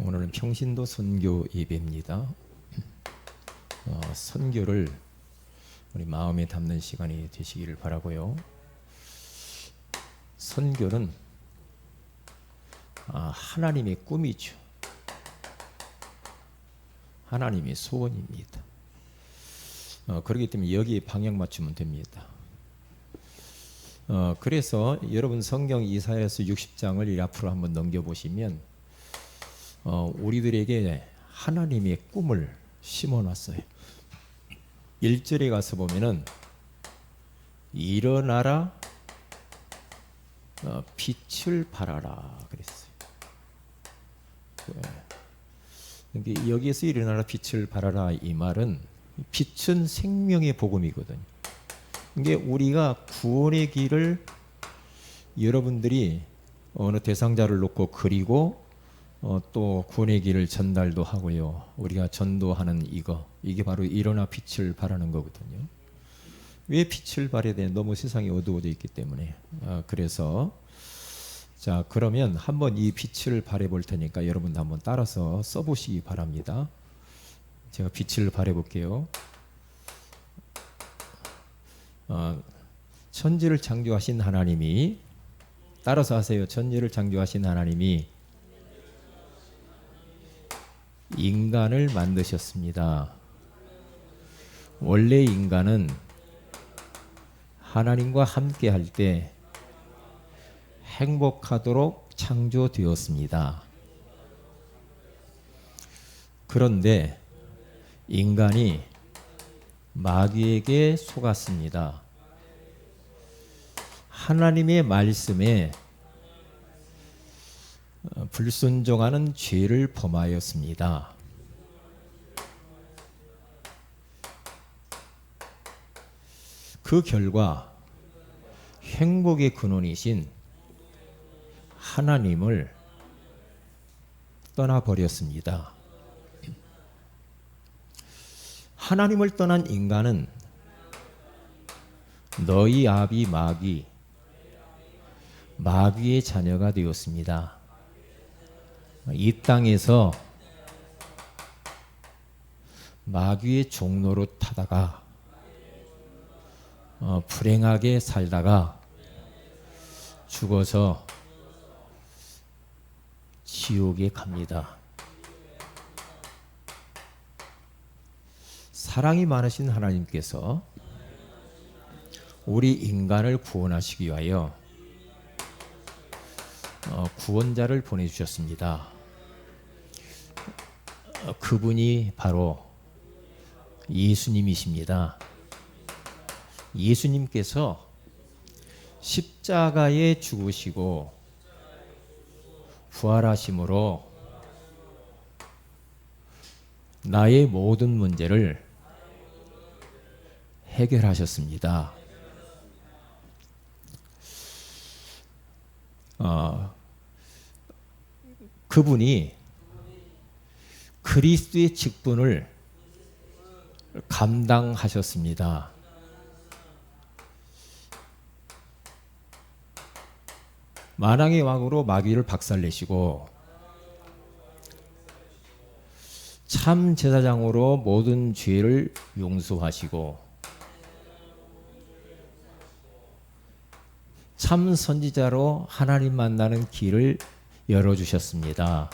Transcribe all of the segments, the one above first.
오늘은 평신도 선교 예배입니다. 선교를 우리 마음에 담는 시간이 되시기를 바라고요. 선교는 하나님의 꿈이죠. 하나님의 소원입니다. 그렇기 때문에 여기에 방향 맞추면 됩니다. 그래서 여러분 성경 이사야서 60장을 이 앞으로 한번 넘겨보시면 우리들에게 하나님의 꿈을 심어놨어요. 1절에 가서 보면은 일어나라 빛을 발하라 그랬어요. 그러니까 여기에서 일어나라 빛을 발하라 이 말은 빛은 생명의 복음이거든요. 이게 우리가 구원의 길을 여러분들이 어느 대상자를 놓고 그리고 또 구원의 길을 전달도 하고요. 우리가 전도하는 이게 바로 일어나 빛을 발하는 거거든요. 왜 빛을 발해야 되냐? 너무 세상이 어두워져 있기 때문에. 그래서 자 그러면 한번 이 빛을 발해 볼 테니까 여러분도 한번 따라서 써보시기 바랍니다. 제가 빛을 발해 볼게요. 천지를 창조하신 하나님이 따라서 하세요. 천지를 창조하신 하나님이 인간을 만드셨습니다. 원래 인간은 하나님과 함께 할 때 행복하도록 창조되었습니다. 그런데 인간이 마귀에게 속았습니다. 하나님의 말씀에 불순종하는 죄를 범하였습니다. 그 결과 행복의 근원이신 하나님을 떠나버렸습니다. 하나님을 떠난 인간은 너희 아비 마귀의 자녀가 되었습니다. 이 땅에서 마귀의 종로로 타다가 불행하게 살다가 죽어서 지옥에 갑니다. 사랑이 많으신 하나님께서 우리 인간을 구원하시기 위하여 구원자를 보내주셨습니다. 그분이 바로 예수님이십니다. 예수님께서 십자가에 죽으시고 부활하심으로 나의 모든 문제를 해결하셨습니다. 그분이 그리스도의 직분을 감당하셨습니다. 만왕의 왕으로 마귀를 박살내시고 참 제사장으로 모든 죄를 용서하시고 참 선지자로 하나님 만나는 길을 열어주셨습니다.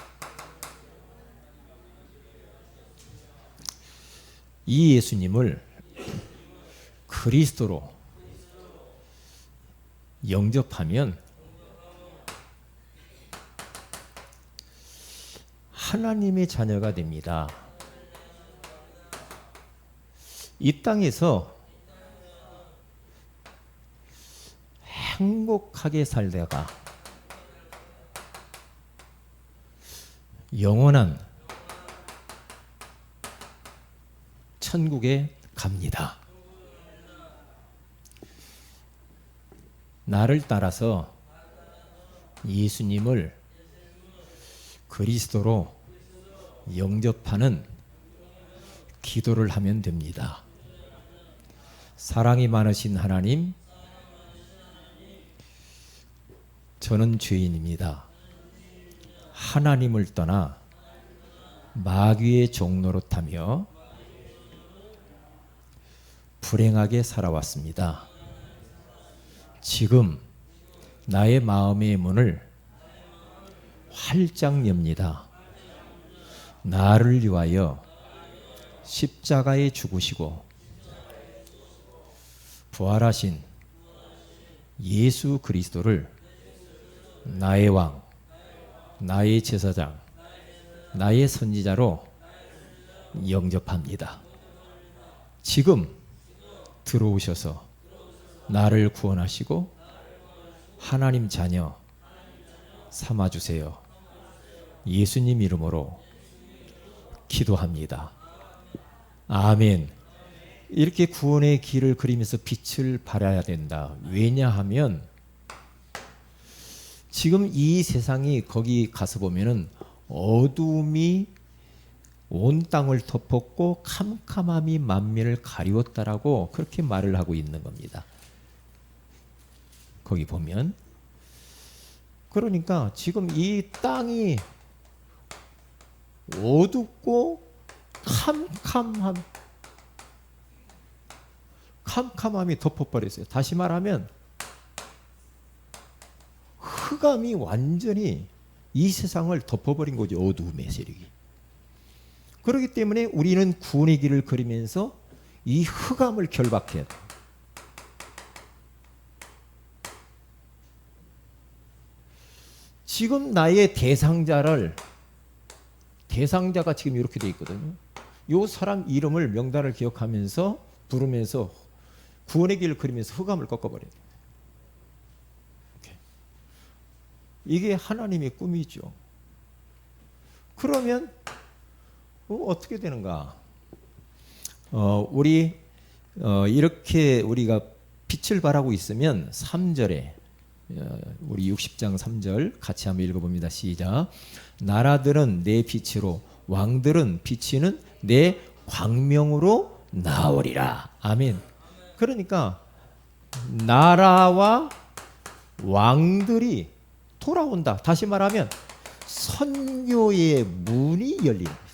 이 예수님을 그리스도로 영접하면 하나님의 자녀가 됩니다. 이 땅에서 행복하게 살다가 영원한 천국에 갑니다. 나를 따라서 예수님을 그리스도로 영접하는 기도를 하면 됩니다. 사랑이 많으신 하나님, 저는 죄인입니다. 하나님을 떠나 마귀의 종로로 타며 불행하게 살아왔습니다. 지금 나의 마음의 문을 활짝 엽니다. 나를 위하여 십자가에 죽으시고 부활하신 예수 그리스도를 나의 왕, 나의 제사장, 나의 선지자로 영접합니다. 지금 들어오셔서 나를 구원하시고 하나님 자녀 삼아주세요. 예수님 이름으로 기도합니다. 아멘. 이렇게 구원의 길을 그리면서 빛을 발해야 된다. 왜냐하면 지금 이 세상이 거기 가서 보면은 어둠이 온 땅을 덮었고 캄캄함이 만민을 가리웠다라고 그렇게 말을 하고 있는 겁니다. 거기 보면 그러니까 지금 이 땅이 어둡고 캄캄함이 덮어버렸어요. 다시 말하면 흑암이 완전히 이 세상을 덮어버린 거죠. 어두움의 세력이. 그렇기 때문에 우리는 구원의 길을 걸으면서 이 흑암을 결박해야 돼요. 지금 나의 대상자가 지금 이렇게 돼 있거든요. 이 사람 이름을 명단을 기억하면서 부르면서 구원의 길을 그리면서 흑암을 꺾어버려야 돼요. 이게 하나님의 꿈이죠. 그러면 어떻게 되는가? 우리 이렇게 우리가 빛을 발하고 있으면 3절에 우리 60장 3절 같이 한번 읽어봅니다. 시작. 나라들은 내 빛으로 왕들은 비치는 내 광명으로 나오리라. 아멘. 그러니까 나라와 왕들이 돌아온다. 다시 말하면 선교의 문이 열리는 거죠.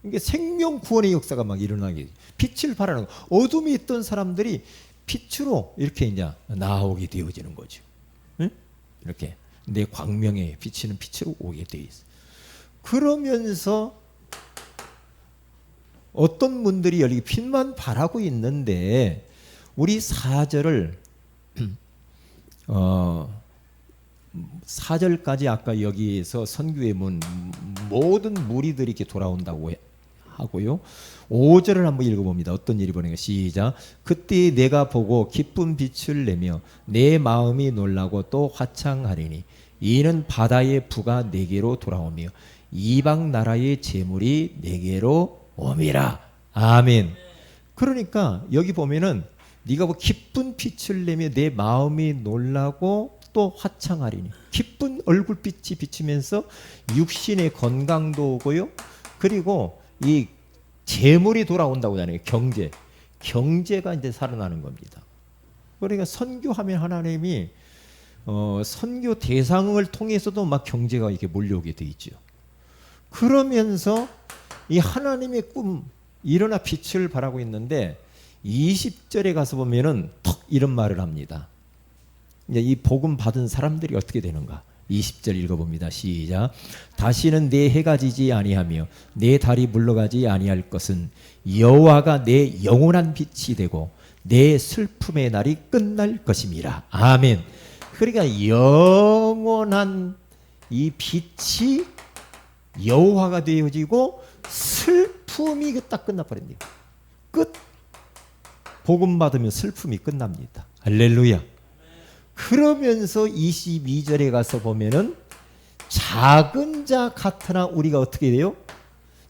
이게 생명 구원의 역사가 막 일어나게 빛을 발하는 거. 어둠이 있던 사람들이 빛으로 이렇게 이제 나오게 되어지는 거죠. 응? 이렇게 내 광명에 비치는 빛으로 오게 되어 있어. 그러면서 어떤 문들이 열리게 빛만 발하고 있는데 우리 4절을 4절까지 아까 여기에서 선교의 문 모든 무리들이 이렇게 돌아온다고 하고요. 5절을 한번 읽어봅니다. 어떤 일이 벌어진가. 시작. 그때 내가 보고 기쁜 빛을 내며 내 마음이 놀라고 또 화창하리니 이는 바다의 부가 내게로 돌아오며 이방 나라의 재물이 내게로 옴이라. 아멘. 그러니까 여기 보면은 네가 뭐 기쁜 빛을 내며 내 마음이 놀라고 또 화창하리니 기쁜 얼굴빛이 비치면서 육신의 건강도 오고요. 그리고 이 재물이 돌아온다고 하잖아요. 경제가 이제 살아나는 겁니다. 그러니까 선교하면 하나님이 선교 대상을 통해서도 막 경제가 이렇게 몰려오게 돼 있죠. 그러면서 이 하나님의 꿈 일어나 빛을 발하고 있는데 20절에 가서 보면은 턱 이런 말을 합니다. 이제 이 복음 받은 사람들이 어떻게 되는가? 20절 읽어봅니다. 시작. 다시는 내 해가 지지 아니하며 내 달이 물러가지 아니할 것은 여호와가 내 영원한 빛이 되고 내 슬픔의 날이 끝날 것임이라. 아멘. 그러니까 영원한 이 빛이 여호와가 되어지고 슬픔이 딱 끝나버립니다. 끝. 복음 받으면 슬픔이 끝납니다. 할렐루야. 그러면서 22절에 가서 보면은 작은 자 같으나 우리가 어떻게 돼요?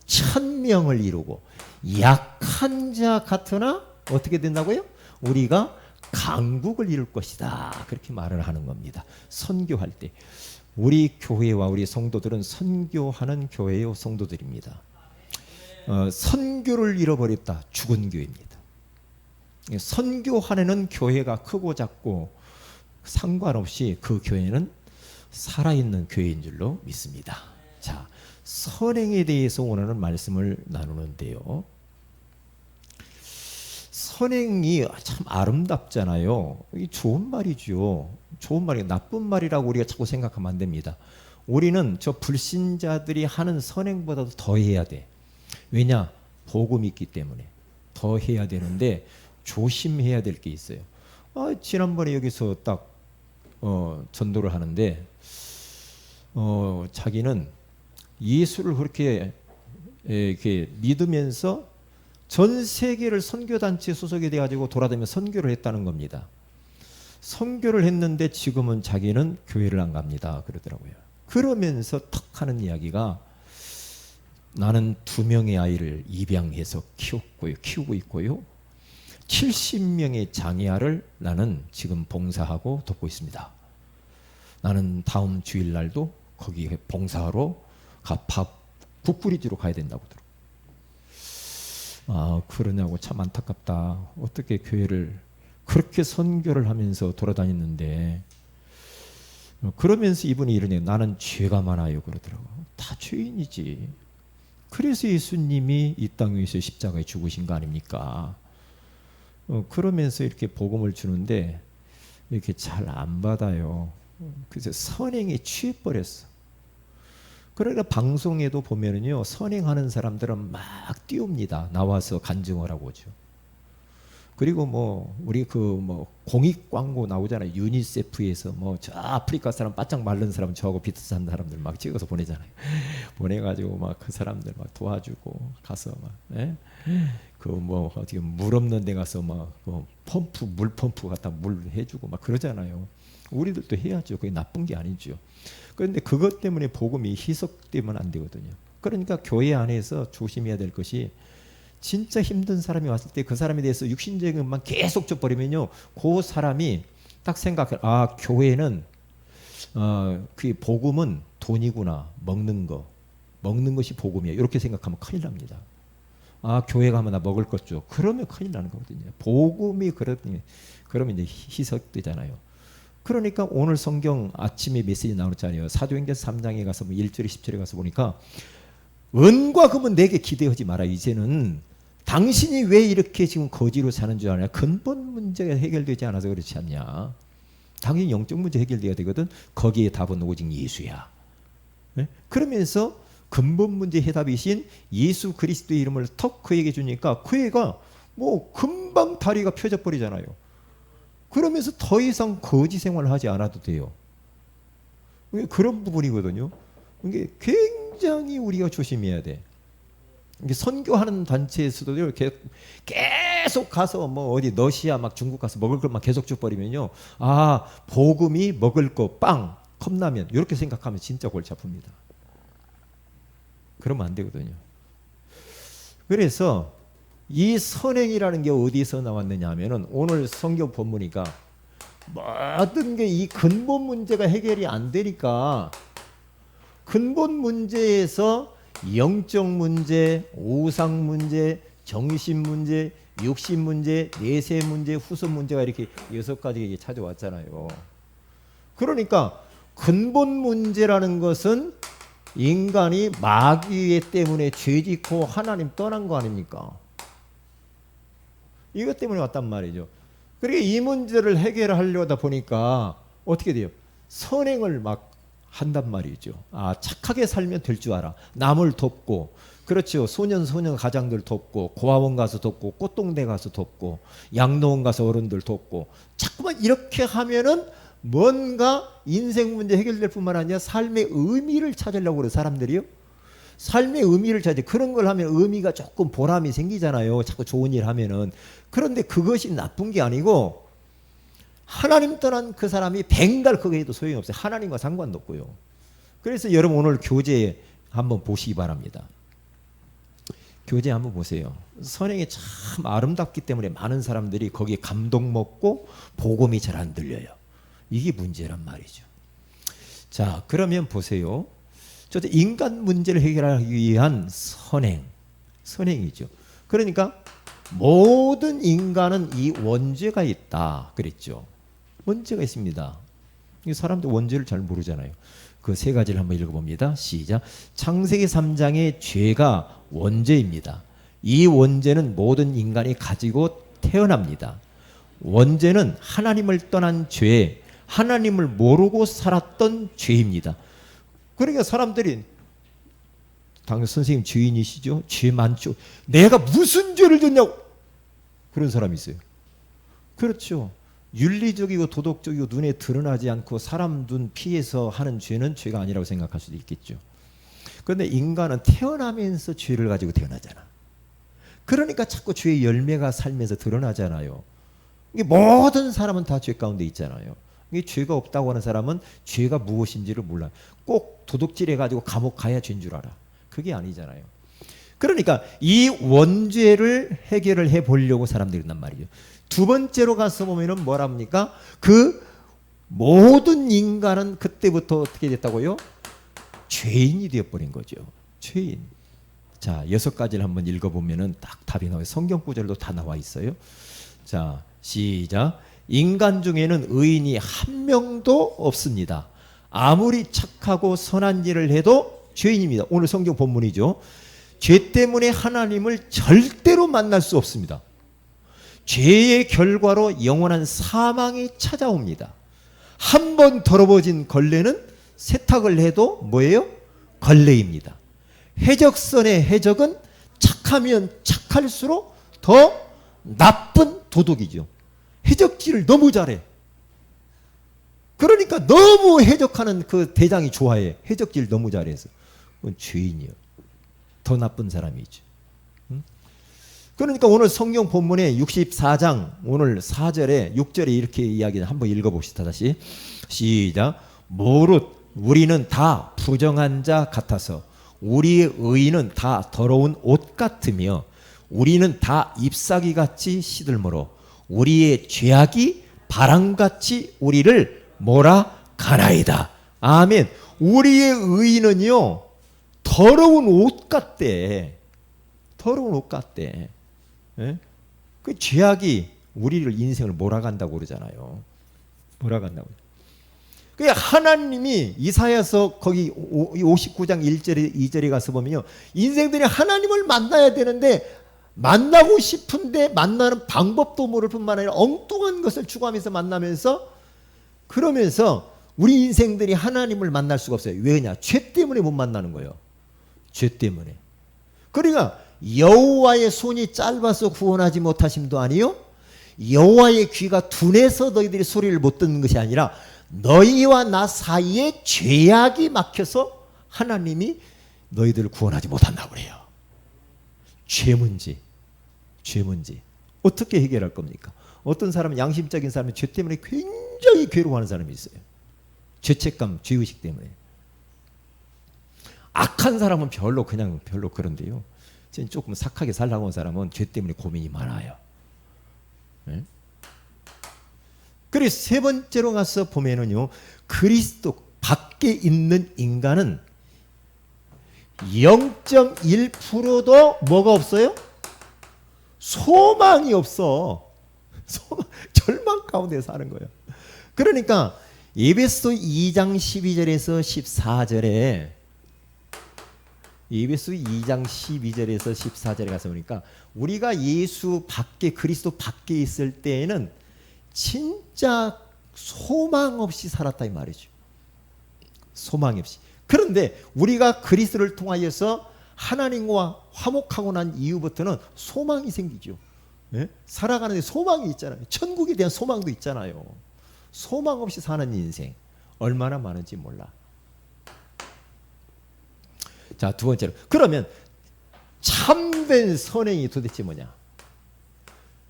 천명을 이루고 약한 자 같으나 어떻게 된다고요? 우리가 강국을 이룰 것이다. 그렇게 말을 하는 겁니다. 선교할 때 우리 교회와 우리 성도들은 선교하는 교회요 성도들입니다. 선교를 잃어버렸다. 죽은 교회입니다. 선교하는 교회가 크고 작고 상관없이 그 교회는 살아있는 교회인 줄로 믿습니다. 자, 선행에 대해서 오늘은 말씀을 나누는데요. 선행이 참 아름답잖아요. 이 좋은 말이죠. 좋은 말이 나쁜 말이라고 우리가 자꾸 생각하면 안 됩니다. 우리는 저 불신자들이 하는 선행보다도 더 해야 돼. 왜냐? 복음이 있기 때문에 더 해야 되는데 조심해야 될 게 있어요. 지난번에 여기서 딱 전도를 하는데 자기는 예수를 그렇게 이렇게 믿으면서 전 세계를 선교단체에 소속이 돼가지고 돌아다니며 선교를 했다는 겁니다. 선교를 했는데 지금은 자기는 교회를 안 갑니다. 그러더라고요. 그러면서 탁 하는 이야기가 나는 2명의 아이를 입양해서 키우고 있고요. 70명의 장애아를 나는 지금 봉사하고 돕고 있습니다. 나는 다음 주일날도 거기 봉사하러 국 끓이지로 가야 된다고 들어. 그러냐고 참 안타깝다. 어떻게 교회를 그렇게 선교를 하면서 돌아다녔는데 그러면서 이분이 이러네요. 나는 죄가 많아요. 그러더라고. 다 죄인이지. 그래서 예수님이 이 땅 위에서 십자가에 죽으신 거 아닙니까? 그러면서 이렇게 복음을 주는데 이렇게 잘 안 받아요. 그래서 선행에 취해버렸어. 그러니까 방송에도 보면은요, 선행하는 사람들은 막 띄웁니다. 나와서 간증하라고 하죠. 그리고 우리 공익 광고 나오잖아요. 유니세프에서 저 아프리카 사람 바짝 마른 사람 저하고 비슷한 사람들 막 찍어서 보내잖아요. 보내가지고 막 그 사람들 막 도와주고 가서 어떻게 물 없는 데 가서 물 펌프 갖다 물 해주고 막 그러잖아요. 우리들도 해야죠. 그게 나쁜 게 아니죠. 그런데 그것 때문에 복음이 희석되면 안 되거든요. 그러니까 교회 안에서 조심해야 될 것이 진짜 힘든 사람이 왔을 때 그 사람에 대해서 육신적인 것만 계속 줘버리면요, 그 사람이 딱 생각해, 교회는 그 복음은 돈이구나. 먹는 것이 복음이야. 이렇게 생각하면 큰일 납니다. 교회 가면 나 먹을 것 줘. 그러면 큰일 나는 거거든요. 복음이 그러면 이제 희석되잖아요. 그러니까 오늘 성경 아침에 메시지 나오잖아요. 사도행전 3장에 가서 1절에 10절에 가서 보니까 은과 금은 내게 기대하지 마라. 이제는 당신이 왜 이렇게 지금 거지로 사는 줄 아냐. 근본 문제가 해결되지 않아서 그렇지 않냐. 당연히 영적 문제 해결돼야 되거든. 거기에 답은 오직 예수야. 네? 그러면서 근본 문제 해답이신 예수 그리스도의 이름을 턱 그에게 주니까 그 애가 금방 다리가 펴져 버리잖아요. 그러면서 더 이상 거지 생활을 하지 않아도 돼요. 그런 부분이거든요. 이게 굉장히 우리가 조심해야 돼. 이게 선교하는 단체에서도 계속 가서 어디 러시아 막 중국 가서 먹을 것만 계속 줘버리면요, 복음이 먹을 거 빵, 컵라면 이렇게 생각하면 진짜 골치 아픕니다. 그러면 안 되거든요. 그래서 이 선행이라는 게 어디서 나왔느냐 하면은 오늘 성경 본문이니까 모든 게 이 근본 문제가 해결이 안 되니까 근본 문제에서 영적 문제, 우상 문제, 정신 문제, 육신 문제, 내세 문제, 후손 문제가 이렇게 6가지 찾아왔잖아요. 그러니까 근본 문제라는 것은 인간이 마귀 때문에 죄짓고 하나님 떠난 거 아닙니까? 이것 때문에 왔단 말이죠. 그러니까 이 문제를 해결하려다 보니까 어떻게 돼요? 선행을 막 한단 말이죠. 착하게 살면 될 줄 알아. 남을 돕고, 그렇죠. 소년 가장들 돕고, 고아원 가서 돕고, 꽃동네 가서 돕고, 양로원 가서 어른들 돕고, 자꾸만 이렇게 하면은 뭔가 인생 문제 해결될 뿐만 아니라 삶의 의미를 찾으려고 그래요, 사람들이요. 삶의 의미를 찾지. 그런 걸 하면 의미가 조금 보람이 생기잖아요. 자꾸 좋은 일 하면은. 그런데 그것이 나쁜 게 아니고 하나님 떠난 그 사람이 뱅갈 그거 해도 소용이 없어요. 하나님과 상관도 없고요. 그래서 여러분 오늘 교재 한번 보시기 바랍니다. 교재 한번 보세요. 선행이 참 아름답기 때문에 많은 사람들이 거기에 감동 먹고 복음이 잘 안 들려요. 이게 문제란 말이죠. 자, 그러면 보세요. 인간 문제를 해결하기 위한 선행이죠. 그러니까 모든 인간은 이 원죄가 있다 그랬죠. 원죄가 있습니다. 사람들 원죄를 잘 모르잖아요. 그 세 가지를 한번 읽어봅니다. 시작. 창세기 3장의 죄가 원죄입니다. 이 원죄는 모든 인간이 가지고 태어납니다. 원죄는 하나님을 떠난 죄, 하나님을 모르고 살았던 죄입니다. 그러니까 사람들이 당연 선생님 죄인이시죠? 죄 많죠. 내가 무슨 죄를 졌냐고 그런 사람이 있어요. 그렇죠. 윤리적이고 도덕적이고 눈에 드러나지 않고 사람 눈 피해서 하는 죄는 죄가 아니라고 생각할 수도 있겠죠. 그런데 인간은 태어나면서 죄를 가지고 태어나잖아. 그러니까 자꾸 죄의 열매가 살면서 드러나잖아요. 이게 모든 사람은 다 죄 가운데 있잖아요. 이게 죄가 없다고 하는 사람은 죄가 무엇인지를 몰라요. 꼭 도둑질해가지고 감옥 가야 죄인 줄 알아. 그게 아니잖아요. 그러니까 이 원죄를 해결을 해보려고 사람들이 있단 말이죠. 두 번째로 가서 보면은 뭐랍니까? 그 모든 인간은 그때부터 어떻게 됐다고요? 죄인이 되어버린 거죠. 죄인. 자, 6가지를 한번 읽어보면은 딱 답이 나와요. 성경 구절도 다 나와 있어요. 자, 시작. 인간 중에는 의인이 한 명도 없습니다. 아무리 착하고 선한 일을 해도 죄인입니다. 오늘 성경 본문이죠. 죄 때문에 하나님을 절대로 만날 수 없습니다. 죄의 결과로 영원한 사망이 찾아옵니다. 한 번 더러워진 걸레는 세탁을 해도 뭐예요? 걸레입니다. 해적선의 해적은 착하면 착할수록 더 나쁜 도둑이죠. 해적질을 너무 잘해. 그러니까 너무 해적하는 그 대장이 좋아해. 해적질 너무 잘해서. 그건 죄인이요. 더 나쁜 사람이죠. 그러니까 오늘 성경 본문에 64장 오늘 4절에 6절에 이렇게 이야기를 한번 읽어봅시다. 다시 시작. 무릇 우리는 다 부정한 자 같아서 우리의 의인은 다 더러운 옷 같으며 우리는 다 잎사귀 같이 시들므로 우리의 죄악이 바람같이 우리를 몰아가나이다. 아멘. 우리의 의인은요 더러운 옷 같대. 더러운 옷 같대. 예? 그 죄악이 우리를 인생을 몰아간다고 그러잖아요. 몰아간다고. 그러니까 하나님이 이사야서 거기 59장 1절에 2절에 가서 보면요. 인생들이 하나님을 만나야 되는데 만나고 싶은데 만나는 방법도 모를 뿐만 아니라 엉뚱한 것을 추구하면서 만나면서 그러면서 우리 인생들이 하나님을 만날 수가 없어요. 왜냐? 죄 때문에 못 만나는 거예요. 죄 때문에. 그러니까 여호와의 손이 짧아서 구원하지 못하심도 아니요. 여호와의 귀가 둔해서 너희들이 소리를 못 듣는 것이 아니라 너희와 나 사이에 죄악이 막혀서 하나님이 너희들을 구원하지 못한다고 그래요. 죄 문제. 죄 문제. 어떻게 해결할 겁니까? 어떤 사람은 양심적인 사람은 죄 때문에 굉장히 괴로워하는 사람이 있어요. 죄책감, 죄의식 때문에. 악한 사람은 별로 그런데요. 조금 착하게 살라고 하는 사람은 죄 때문에 고민이 많아요. 네? 그래서 세 번째로 가서 보면은요, 그리스도 밖에 있는 인간은 0.1%도 뭐가 없어요? 소망이 없어. 절망 가운데 사는 거예요. 그러니까 에베소 2장 12절에서 14절에 에베소 2장 12절에서 14절에 가서 보니까 우리가 예수 밖에 그리스도 밖에 있을 때에는 진짜 소망 없이 살았다 이 말이죠. 소망 없이. 그런데 우리가 그리스도를 통하여서 하나님과 화목하고 난 이후부터는 소망이 생기죠. 예? 살아가는데 소망이 있잖아요. 천국에 대한 소망도 있잖아요. 소망 없이 사는 인생 얼마나 많은지 몰라. 자, 두 번째로. 그러면 참된 선행이 도대체 뭐냐?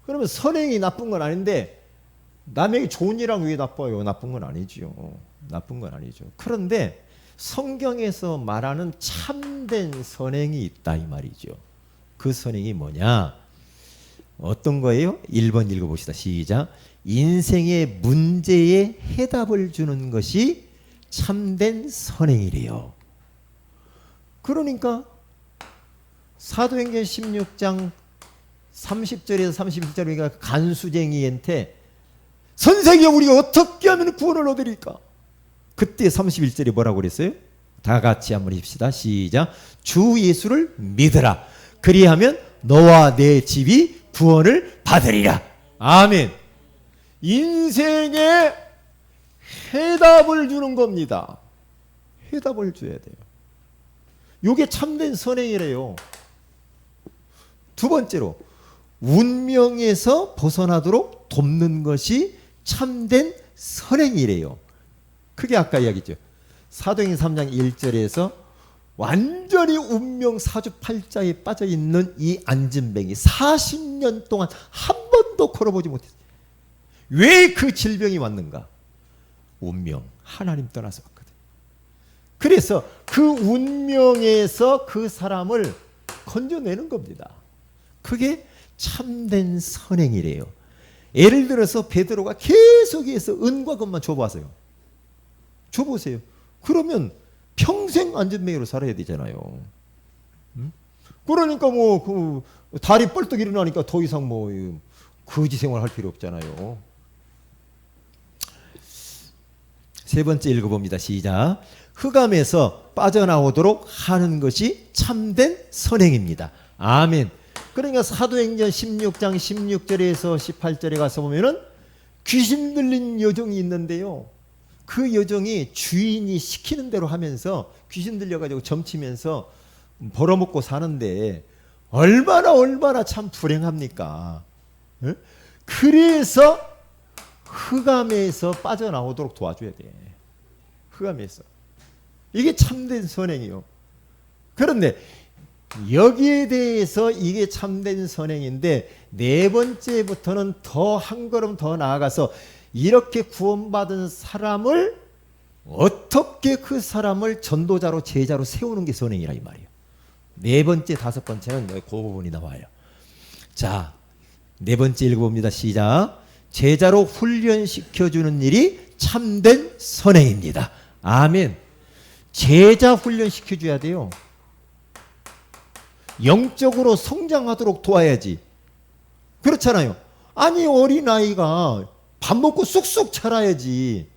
그러면 선행이 나쁜 건 아닌데 남에게 좋은 일하면 왜 나빠요? 나쁜 건 아니죠. 나쁜 건 아니죠. 그런데 성경에서 말하는 참된 선행이 있다 이 말이죠. 그 선행이 뭐냐? 어떤 거예요? 1번 읽어봅시다. 시작. 인생의 문제에 해답을 주는 것이 참된 선행이래요. 그러니까 사도행전 16장 30절에서 31절에 간수쟁이한테 선생님 우리가 어떻게 하면 구원을 얻으리까? 그때 31절에 뭐라고 그랬어요? 다 같이 한번 해봅시다. 시작. 주 예수를 믿으라. 그리하면 너와 내 집이 구원을 받으리라. 아멘. 인생에 해답을 주는 겁니다. 해답을 줘야 돼요. 이게 참된 선행이래요. 두 번째로 운명에서 벗어나도록 돕는 것이 참된 선행이래요. 그게 아까 이야기죠. 사도행전 3장 1절에서 완전히 운명 사주팔자에 빠져있는 이 안진뱅이 40년 동안 한 번도 걸어보지 못했어요. 왜 그 질병이 왔는가? 운명, 하나님 떠나서 왔거든. 그래서 그 운명에서 그 사람을 건져내는 겁니다. 그게 참된 선행이래요. 예를 들어서 베드로가 계속해서 은과 금만 줘봐서요. 줘보세요. 그러면 평생 안전뱅이로 살아야 되잖아요. 그러니까 뭐 그 다리 뻘떡 일어나니까 더 이상 뭐 거지 생활 할 필요 없잖아요. 세 번째 읽어봅니다. 시작. 흑암에서 빠져나오도록 하는 것이 참된 선행입니다. 아멘. 그러니까 사도행전 16장 16절에서 18절에 가서 보면은 귀신 들린 여종이 있는데요. 그 여종이 주인이 시키는 대로 하면서 귀신 들려가지고 점치면서 벌어먹고 사는데 얼마나 참 불행합니까? 에? 그래서 흑암에서 빠져나오도록 도와줘야 돼. 흑암에서. 이게 참된 선행이요. 그런데 여기에 대해서 이게 참된 선행인데 네 번째부터는 더 한 걸음 더 나아가서 이렇게 구원받은 사람을 어떻게 그 사람을 전도자로 제자로 세우는 게 선행이라 이 말이에요. 네 번째 다섯 번째는 그 부분이 나와요. 자, 네 번째 읽어봅니다. 시작. 제자로 훈련시켜주는 일이 참된 선행입니다. 아멘. 제자 훈련시켜줘야 돼요. 영적으로 성장하도록 도와야지. 그렇잖아요. 아니 어린아이가 밥 먹고 쑥쑥 자라야지.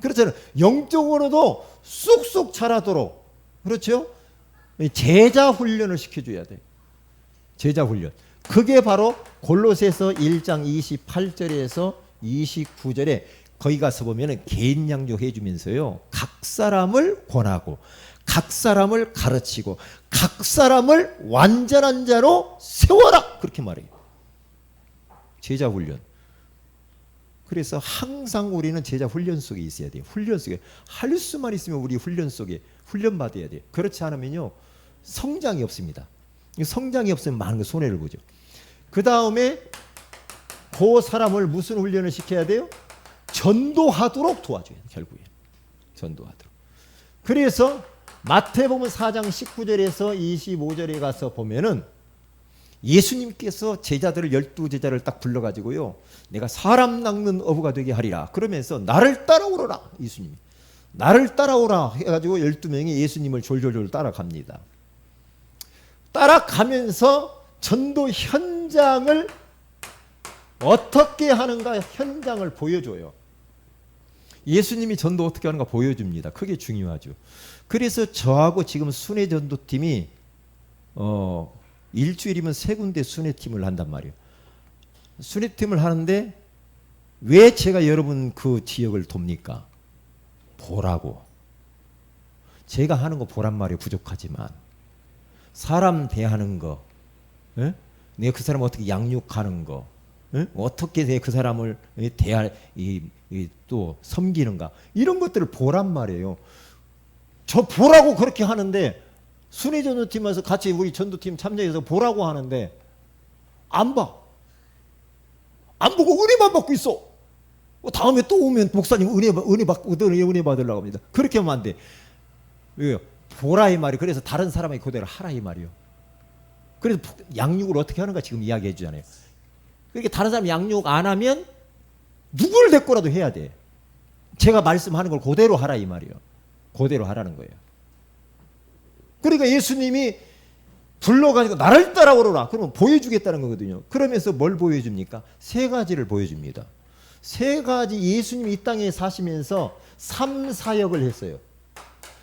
그렇잖아요. 영적으로도 쑥쑥 자라도록. 그렇죠? 제자 훈련을 시켜줘야 돼. 제자 훈련. 그게 바로 골로새서 1장 28절에서 29절에 거기 가서 보면 개인 양육해 주면서요. 각 사람을 권하고 각 사람을 가르치고 각 사람을 완전한 자로 세워라. 그렇게 말해요. 제자 훈련. 그래서 항상 우리는 제자 훈련 속에 있어야 돼요. 훈련 속에. 할 수만 있으면 우리 훈련 속에 훈련 받아야 돼요. 그렇지 않으면요. 성장이 없습니다. 성장이 없으면 많은 거 손해를 보죠. 그 다음에 그 사람을 무슨 훈련을 시켜야 돼요? 전도하도록 도와줘요. 결국에. 전도하도록. 그래서 마태복음 4장 19절에서 25절에 가서 보면은 예수님께서 제자들을 12제자를 딱 불러가지고요. 내가 사람 낚는 어부가 되게 하리라. 그러면서 나를 따라오라. 예수님이. 나를 따라오라 해가지고 12명이 예수님을 졸졸졸 따라갑니다. 따라가면서 전도 현장을 어떻게 하는가 현장을 보여줘요. 예수님이 전도 어떻게 하는가 보여줍니다. 그게 중요하죠. 그래서 저하고 지금 순회 전도팀이 일주일이면 3군데 순회팀을 한단 말이에요. 순회팀을 하는데 왜 제가 여러분 그 지역을 돕니까? 보라고. 제가 하는 거 보란 말이 부족하지만 사람 대하는 거, 에? 내가 그 사람을 어떻게 양육하는 거, 에? 어떻게 내 그 사람을 또 섬기는가 이런 것들을 보란 말이에요. 저 보라고 그렇게 하는데 순회 전도팀에서 같이 우리 전도팀 참여해서 보라고 하는데 안 봐. 안 보고 은혜만 받고 있어. 다음에 또 오면 목사님 은혜 받으려고 합니다. 그렇게 하면 안 돼. 왜요? 보라 이 말이. 그래서 다른 사람에게 그대로 하라 이 말이요. 그래서 양육을 어떻게 하는가 지금 이야기해 주잖아요. 그렇게 다른 사람 양육 안 하면 누구를 데리고라도 해야 돼. 제가 말씀하는 걸 그대로 하라 이 말이요. 그대로 하라는 거예요. 그러니까 예수님이 불러가지고 나를 따라오라. 그러면 보여주겠다는 거거든요. 그러면서 뭘 보여줍니까? 3가지를 보여줍니다. 세 가지 예수님이 이 땅에 사시면서 3, 사역을 했어요.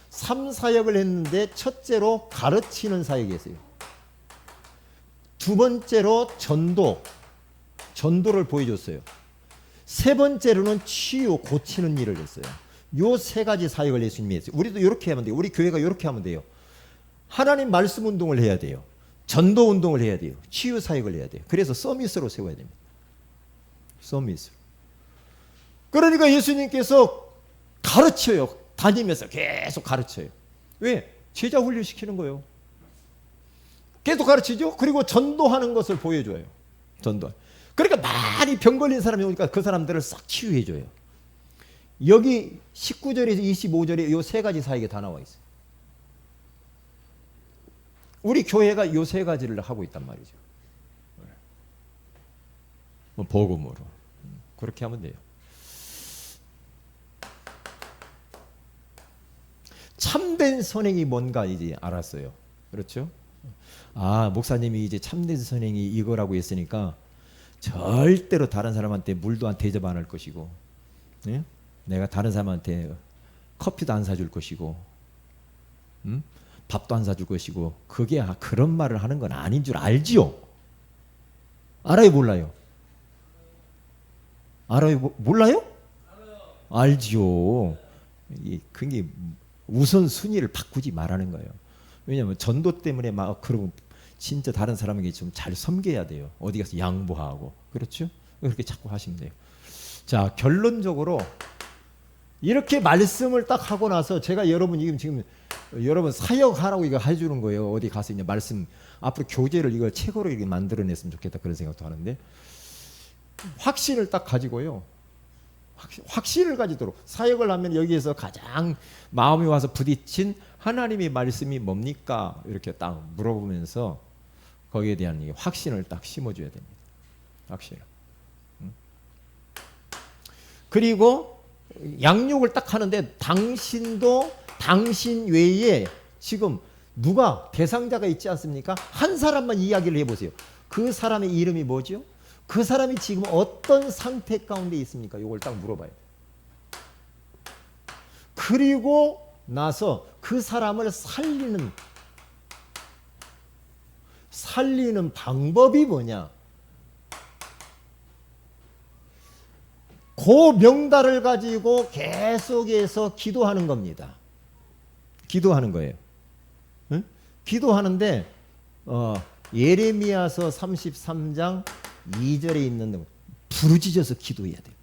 3, 사역을 했는데 첫째로 가르치는 사역이 있어요. 두 번째로 전도를 보여줬어요. 세 번째로는 치유, 고치는 일을 했어요. 요 세 가지 사역을 예수님이 했어요. 우리도 이렇게 하면 돼요. 우리 교회가 이렇게 하면 돼요. 하나님 말씀 운동을 해야 돼요. 전도 운동을 해야 돼요. 치유 사역을 해야 돼요. 그래서 서밋으로 세워야 됩니다. 서밋으로. 그러니까 예수님께서 가르쳐요. 다니면서 계속 가르쳐요. 왜? 제자 훈련시키는 거예요. 계속 가르치죠. 그리고 전도하는 것을 보여줘요. 전도. 그러니까 많이 병 걸린 사람이 오니까 그 사람들을 싹 치유해줘요. 여기 19절에서 25절에 이 세 가지 사역이 다 나와 있어요. 우리 교회가 이 세 가지를 하고 있단 말이죠. 복음으로. 그렇게 하면 돼요. 참된 선행이 뭔가 이제 알았어요. 그렇죠? 아, 목사님이 이제 참된 선행이 이거라고 했으니까 절대로 다른 사람한테 물도 안 대접 안 할 것이고, 예? 내가 다른 사람한테 커피도 안 사줄 것이고, 밥도 안 사줄 것이고, 그게 그런 말을 하는 건 아닌 줄 알지요? 알아요, 몰라요? 알아요, 몰라요? 알지요. 그게 우선순위를 바꾸지 말라는 거예요. 왜냐하면 전도 때문에 막 그러면 진짜 다른 사람에게 좀 잘 섬겨야 돼요. 어디 가서 양보하고. 그렇죠? 그렇게 자꾸 하시면 돼요. 자, 결론적으로 이렇게 말씀을 딱 하고 나서 제가 지금 여러분 사역하라고 이거 해주는 거예요. 어디 가서 이제 말씀 앞으로 교재를 이걸 책으로 이렇게 만들어냈으면 좋겠다 그런 생각도 하는데, 확신을 딱 가지고요. 확신을 가지도록 사역을 하면 여기에서 가장 마음이 와서 부딪힌 하나님의 말씀이 뭡니까? 이렇게 딱 물어보면서 거기에 대한 확신을 딱 심어줘야 됩니다. 확신을. 그리고 양육을 딱 하는데 당신도 당신 외에 지금 누가 대상자가 있지 않습니까? 한 사람만 이야기를 해보세요. 그 사람의 이름이 뭐죠? 그 사람이 지금 어떤 상태 가운데 있습니까? 이걸 딱 물어봐요. 그리고 나서 그 사람을 살리는 방법이 뭐냐? 그 명단을 가지고 계속해서 기도하는 겁니다. 기도하는 거예요. 응? 기도하는데 예레미야서 33장 2절에 있는 부르짖어서 기도해야 돼요.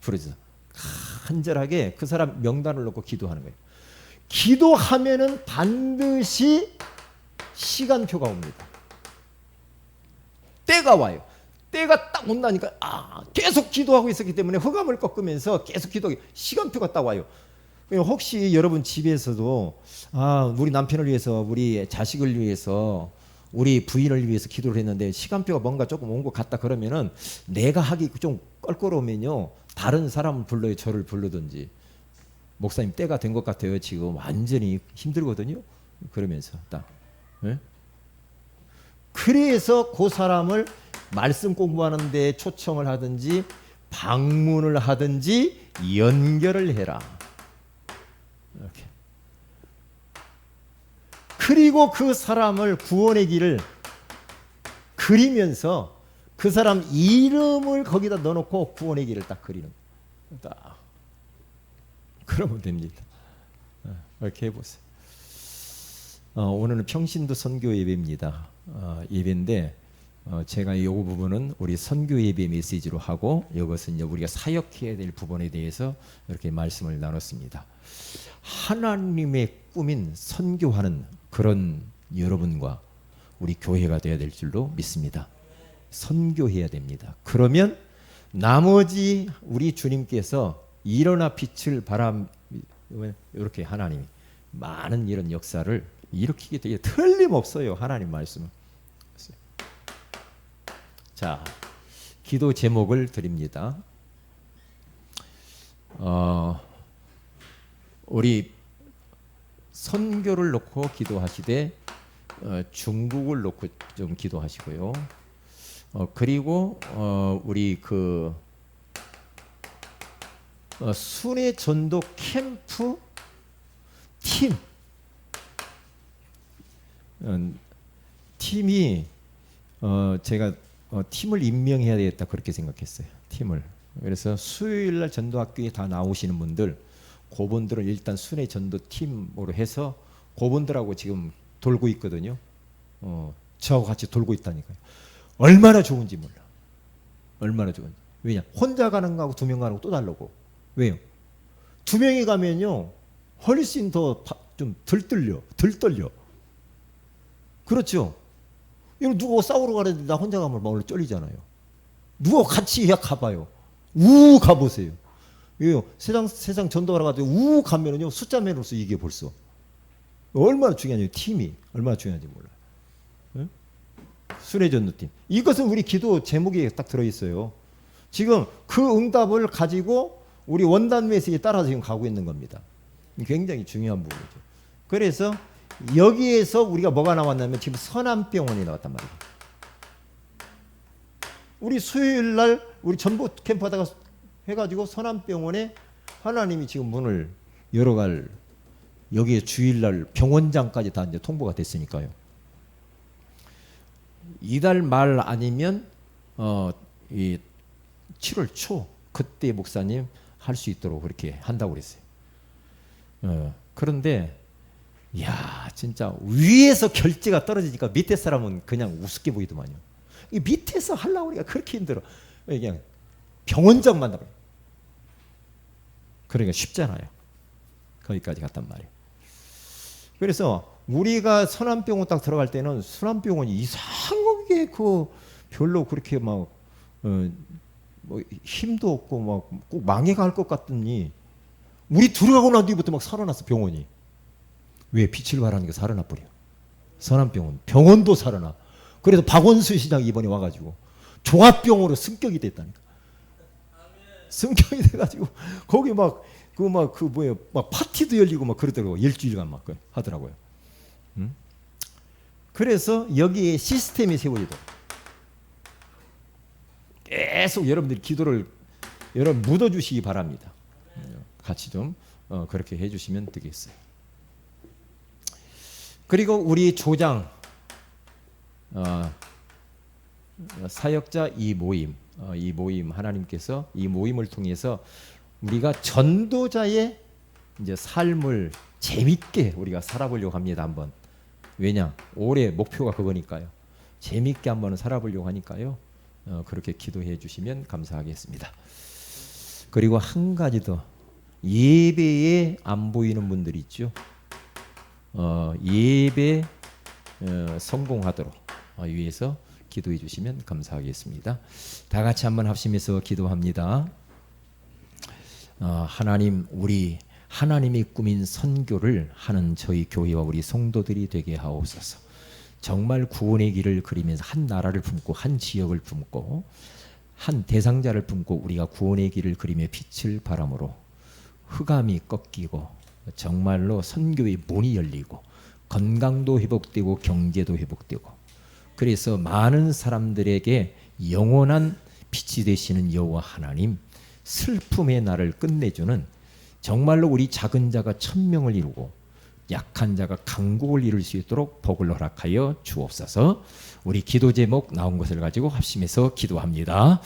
부르짖어서 간절하게 그 사람 명단을 놓고 기도하는 거예요. 기도하면은 반드시 시간표가 옵니다. 때가 와요. 때가 딱 온다니까 계속 기도하고 있었기 때문에 흑암을 꺾으면서 계속 기도하기 시간표가 딱 와요. 혹시 여러분 집에서도 우리 남편을 위해서, 우리 자식을 위해서, 우리 부인을 위해서 기도를 했는데 시간표가 뭔가 조금 온 것 같다 그러면은 내가 하기 좀 껄끄러우면요 다른 사람을 불러요. 저를 불러든지. 목사님 때가 된 것 같아요. 지금 완전히 힘들거든요. 그러면서 딱. 네? 그래서 그 사람을 말씀 공부하는 데 초청을 하든지 방문을 하든지 연결을 해라. 이렇게. 그리고 그 사람을 구원의 길을 그리면서 그 사람 이름을 거기다 넣어놓고 구원의 길을 딱 그리는 딱 그러면 됩니다. 이렇게 해보세요. 오늘은 평신도 선교 예배입니다. 예배인데 제가 이 부분은 우리 선교 예배 메시지로 하고 이것은 이제 우리가 사역해야 될 부분에 대해서 이렇게 말씀을 나눴습니다. 하나님의 꿈인 선교하는 그런 여러분과 우리 교회가 되어야 될 줄로 믿습니다. 선교해야 됩니다. 그러면 나머지 우리 주님께서 일어나 빛을 발함 이렇게 하나님이 많은 이런 역사를 일으키게 되게 틀림없어요. 하나님 말씀은. 자, 기도 제목을 드립니다. 우리 선교를 놓고 기도하시되 중국을 놓고 좀 기도하시고요. 그리고 우리 그 순회 전도 캠프 팀. 팀이 제가 팀을 임명해야 되겠다 그렇게 생각했어요. 팀을. 그래서 수요일 날 전도학교에 다 나오시는 분들, 그분들을 일단 순회 전도 팀으로 해서 그분들하고 지금 돌고 있거든요. 저하고 같이 돌고 있다니까요. 얼마나 좋은지 몰라. 얼마나 좋은지. 왜냐? 혼자 가는 거하고 2명 가는 거 또 다르고. 왜요? 2명이 가면요 훨씬 더 좀 덜 떨려. 그렇죠? 이거 누가 싸우러 가는데 나 혼자 가면 막 원래 쫄리잖아요. 누가 같이 가봐요. 가보세요. 왜요? 세상 전도하러 가도 가면은요 숫자면으로서 이게 벌써 얼마나 중요한지, 팀이 얼마나 중요한지 몰라요. 응? 순회 전도팀. 이것은 우리 기도 제목에 딱 들어있어요. 지금 그 응답을 가지고 우리 원단 메시지에 따라서 지금 가고 있는 겁니다. 굉장히 중요한 부분이죠. 그래서 여기에서 우리가 뭐가 나왔냐면 지금 선암병원이 나왔단 말이에요. 우리 수요일 날 우리 전부 캠프 하다가 해가지고 선암병원에 하나님이 지금 문을 열어갈, 여기에 주일날 병원장까지 다 이제 통보가 됐으니까요. 이달 말 아니면 이 7월 초 그때 목사님 할 수 있도록 그렇게 한다고 그랬어요. 그런데 야 진짜 위에서 결제가 떨어지니까 밑에 사람은 그냥 우습게 보이더만요. 이 밑에서 하려고 우리가 그렇게 힘들어. 그냥 병원장 만나요. 그러니까 쉽잖아요. 거기까지 갔단 말이에요. 그래서 우리가 선암병원 딱 들어갈 때는 선암병원이 이상하게 별로 그렇게 막 뭐 힘도 없고 막 꼭 망해갈 것 같더니 우리 들어가고 난 뒤부터 막 살아났어 병원이. 왜? 빛을 발하니까 살아나 버려. 선암병원 병원도 살아나. 그래서 박원순 시장 이번에 와가지고 종합병원으로 승격이 됐다니까. 승격이 돼가지고 거기 막 파티도 열리고 막 그러더라고. 일주일간 막 하더라고요. 그래서 여기에 시스템이 세워지고 계속 여러분들이 기도를 여러분 묻어주시기 바랍니다. 같이 좀 그렇게 해주시면 되겠어요. 그리고 우리 조장 사역자 이 모임 하나님께서 이 모임을 통해서 우리가 전도자의 이제 삶을 재밌게 우리가 살아보려고 합니다. 한번. 왜냐? 올해 목표가 그거니까요. 재밌게 한번 살아보려고 하니까요. 그렇게 기도해 주시면 감사하겠습니다. 그리고 한 가지 더, 예배에 안 보이는 분들이 있죠. 예배 성공하도록 위해서 기도해 주시면 감사하겠습니다. 다 같이 한번 합심해서 기도합니다. 하나님, 우리 하나님이 꾸민 선교를 하는 저희 교회와 우리 성도들이 되게 하옵소서. 정말 구원의 길을 그리면서 한 나라를 품고 한 지역을 품고 한 대상자를 품고 우리가 구원의 길을 그리며 빛을 바람으로 흑암이 꺾이고 정말로 선교의 문이 열리고 건강도 회복되고 경제도 회복되고 그래서 많은 사람들에게 영원한 빛이 되시는 여호와 하나님, 슬픔의 날을 끝내주는 정말로 우리 작은 자가 1000명을 이루고 약한 자가 강국을 이룰 수 있도록 복을 허락하여 주옵소서. 우리 기도 제목 나온 것을 가지고 합심해서 기도합니다.